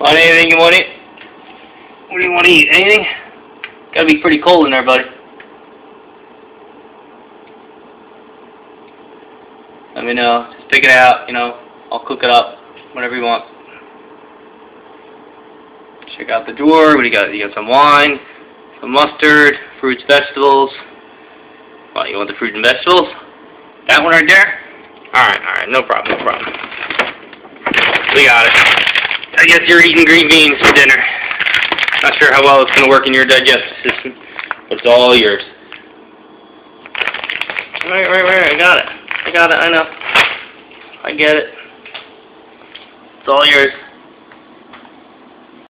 Want anything you want to eat? What do you want to eat? Anything? Gotta be pretty cold in there, buddy. Let me know. Just pick it out, you know. I'll cook it up. Whatever you want. Check out the drawer. What do you got? You got some wine, some mustard, fruits, vegetables. What, you want the fruit and vegetables? That one right there? Alright, no problem, no problem. We got it. I guess you're eating green beans for dinner. Not sure how well it's going to work in your digestive system, but it's all yours. Right, I got it, I know. I get it. It's all yours.